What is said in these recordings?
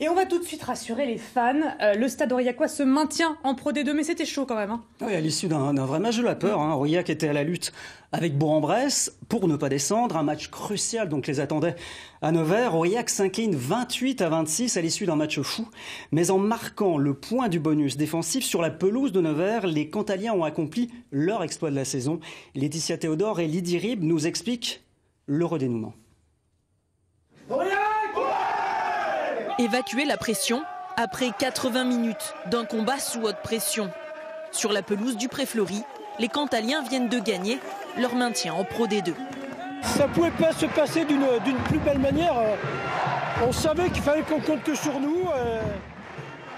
Et on va tout de suite rassurer les fans. Le Stade Aurillacois se maintient en Pro D2, mais c'était chaud quand même. Hein. Oui, à l'issue d'un vrai match de la peur, Aurillac était à la lutte avec Bourg-en-Bresse pour ne pas descendre. Un match crucial donc les attendait à Nevers. Aurillac s'incline 28-26 à l'issue d'un match fou. Mais en marquant le point du bonus défensif sur la pelouse de Nevers, les Cantaliens ont accompli leur exploit de la saison. Laetitia Théodore et Lydie Rib nous expliquent le redénouement. Évacuer la pression après 80 minutes d'un combat sous haute pression. Sur la pelouse du Pré-Fleury, les Cantaliens viennent de gagner leur maintien en Pro D2. Ça ne pouvait pas se passer d'une plus belle manière. On savait qu'il fallait qu'on compte que sur nous.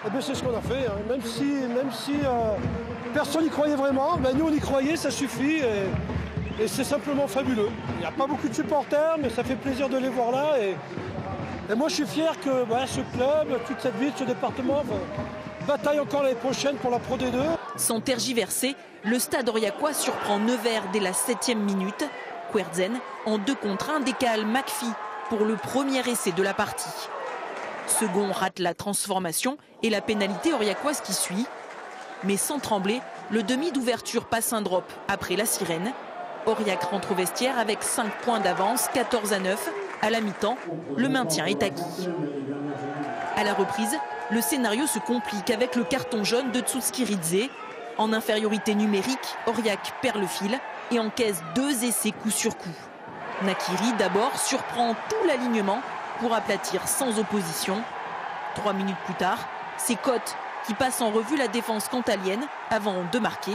Et bien c'est ce qu'on a fait. Même si personne n'y croyait vraiment, nous on y croyait, ça suffit. Et c'est simplement fabuleux. Il n'y a pas beaucoup de supporters, mais ça fait plaisir de les voir là. Et moi je suis fier que ce club, toute cette ville, ce département bataille encore l'année prochaine pour la Pro D2. Sans tergiverser, le Stade Aurillacois surprend Nevers dès la 7e minute. Querzen, en 2 contre 1, décale McPhee pour le premier essai de la partie. Second rate la transformation et la pénalité aurillacoise qui suit. Mais sans trembler, le demi d'ouverture passe un drop après la sirène. Aurillac rentre au vestiaire avec 5 points d'avance, 14-9. À la mi-temps, le maintien est acquis. À la reprise, le scénario se complique avec le carton jaune de Tsouskiridze. En infériorité numérique, Aurillac perd le fil et encaisse 2 essais coup sur coup. Nakiri d'abord surprend tout l'alignement pour aplatir sans opposition. 3 minutes plus tard, c'est Cotte qui passe en revue la défense cantalienne avant de marquer.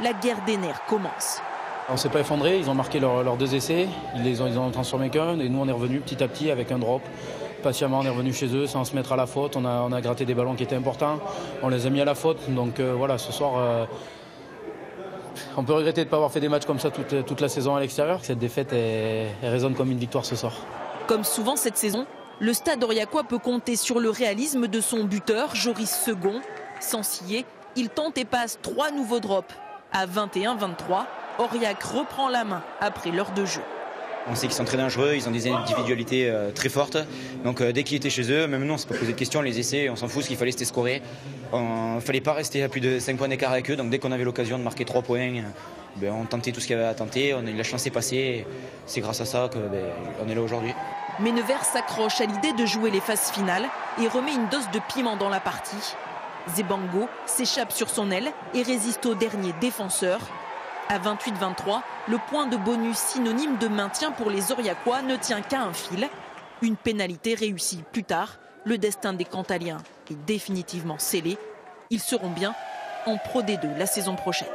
La guerre des nerfs commence. On ne s'est pas effondré, ils ont marqué leurs 2 essais, ils ont transformé qu'un et nous on est revenu petit à petit avec un drop. Patiemment on est revenu chez eux sans se mettre à la faute, on a gratté des ballons qui étaient importants, on les a mis à la faute. Donc voilà, ce soir on peut regretter de ne pas avoir fait des matchs comme ça toute la saison à l'extérieur. Cette défaite elle résonne comme une victoire ce soir. Comme souvent cette saison, le Stade Aurillacois peut compter sur le réalisme de son buteur, Joris Second. Sans scier, il tente et passe 3 nouveaux drops. À 21-23, Aurillac reprend la main après l'heure de jeu. On sait qu'ils sont très dangereux, ils ont des individualités très fortes. Donc dès qu'ils étaient chez eux, même nous on ne s'est pas posé de questions, les essais, on s'en fout, ce qu'il fallait c'était scorer. Il ne fallait pas rester à plus de 5 points d'écart avec eux, donc dès qu'on avait l'occasion de marquer 3 points, on tentait tout ce qu'il y avait à tenter, la chance est passée, c'est grâce à ça qu'on est là aujourd'hui. Mais Nevers s'accroche à l'idée de jouer les phases finales et remet une dose de piment dans la partie. Zebango s'échappe sur son aile et résiste au dernier défenseur. À 28-23, le point de bonus synonyme de maintien pour les Aurillacois ne tient qu'à un fil. Une pénalité réussie plus tard, le destin des Cantaliens est définitivement scellé. Ils seront bien en Pro D2 la saison prochaine.